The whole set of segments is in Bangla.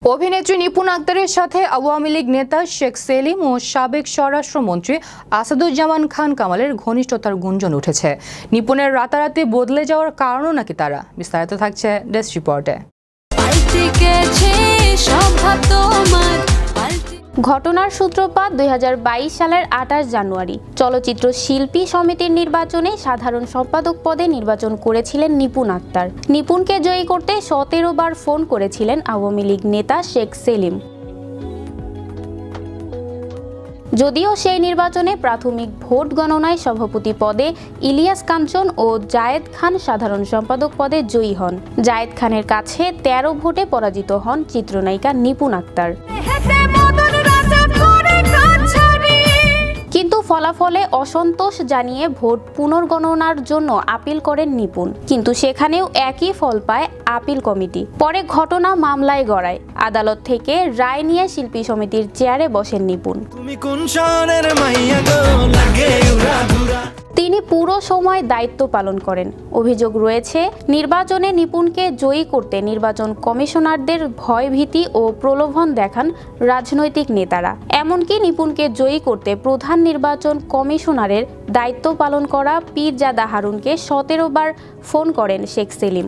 অভিনেত্রী নিপুণ আক্তারের সাথে আওয়ামী লীগ নেতা শেখ সেলিম ও সাবেক স্বরাষ্ট্রমন্ত্রী আসাদুজ্জামান খান কামালের ঘনিষ্ঠতার গুঞ্জন উঠেছে। নিপুণের রাতারাতি বদলে যাওয়ার কারণও নাকি তারা। বিস্তারিত থাকছে ডেস্ক রিপোর্টে। ঘটনার সূত্রপাত 2022 সালের 28 জানুয়ারি। চলচ্চিত্র শিল্পী সমিতির নির্বাচনে সাধারণ সম্পাদক পদে নির্বাচন করেছিলেন নিপুণ আক্তার। নিপুণকে জয়ী করতে 17 বার ফোন করেছিলেন আওয়ামী লীগ নেতা শেখ সেলিম। যদিও সেই নির্বাচনে প্রাথমিক ভোট গণনায় সভাপতি পদে ইলিয়াস কাঞ্চন ও জায়েদ খান সাধারণ সম্পাদক পদে জয়ী হন। জায়েদ খানের কাছে 13 ভোটে পরাজিত হন চিত্রনায়িকা নিপুণ আক্তার। কিন্তু ফলাফলে অসন্তোষ জানিয়ে ভোট পুনর্গণনার জন্য আপিল করেন নিপুণ, কিন্তু সেখানেও একই ফল পায় আপিল কমিটি। পরে ঘটনা মামলায় গড়ায়। আদালত থেকে রায় নিয়ে শিল্পী সমিতির চেয়ারে বসেন নিপুণ। তিনি পুরো সময় দায়িত্ব পালন করেন। অভিযোগ রয়েছে, নির্বাচনে নিপুণকে জয়ী করতে নির্বাচন কমিশনারদের ভয়ভীতি ও প্রলোভন দেখান রাজনৈতিক নেতারা। এমনকি নিপুণকে জয়ী করতে প্রধান নির্বাচন কমিশনারের দায়িত্ব পালন করা পীরজাদা হারুনকে 17 বার ফোন করেন শেখ সেলিম।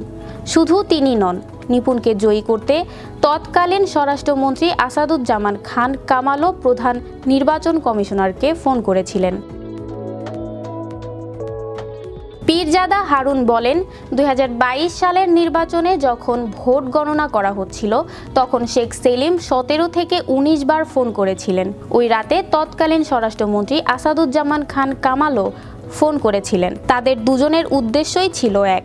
শুধু তিনি নন, নিপুণকে জয়ী করতে তৎকালীন স্বরাষ্ট্রমন্ত্রী আসাদুজ্জামান খান কামালও প্রধান নির্বাচন কমিশনারকে ফোন করেছিলেন। পীরজাদা হারুন বলেন, 2022 সালের নির্বাচনে যখন ভোট গণনা করা হচ্ছিল তখন শেখ সেলিম 17 থেকে 19 বার ফোন করেছিলেন। ওই রাতে তৎকালীন স্বরাষ্ট্রমন্ত্রী আসাদুজ্জামান খান কামালও ফোন করেছিলেন। তাদের দুজনের উদ্দেশ্যই ছিল এক।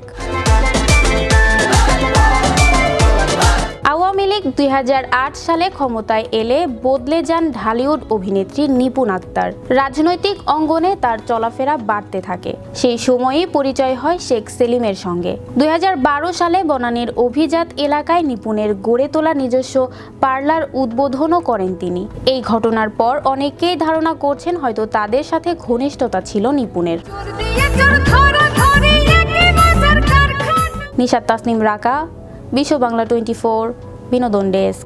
আওয়ামী লীগ 2008 সালে ক্ষমতায় এলে বদলে যান ঢালিউড অভিনেত্রী নিপুণ আক্তার। রাজনৈতিক অঙ্গনে তার চলাফেরা বাড়তে থাকে। সেই সময়েই পরিচয় হয় শেখ সেলিমের সঙ্গে। 2012 সালে বনানীর অভিজাত এলাকায় নিপুণের গড়ে তোলা নিজস্ব পার্লার উদ্বোধনও করেন তিনি। এই ঘটনার পর অনেকেই ধারণা করছেন হয়তো তাদের সাথে ঘনিষ্ঠতা ছিল নিপুণের। নিশাত তাসনিম রাকা, বিশ্ব বাংলা 24, বিনোদন ডেস্ক।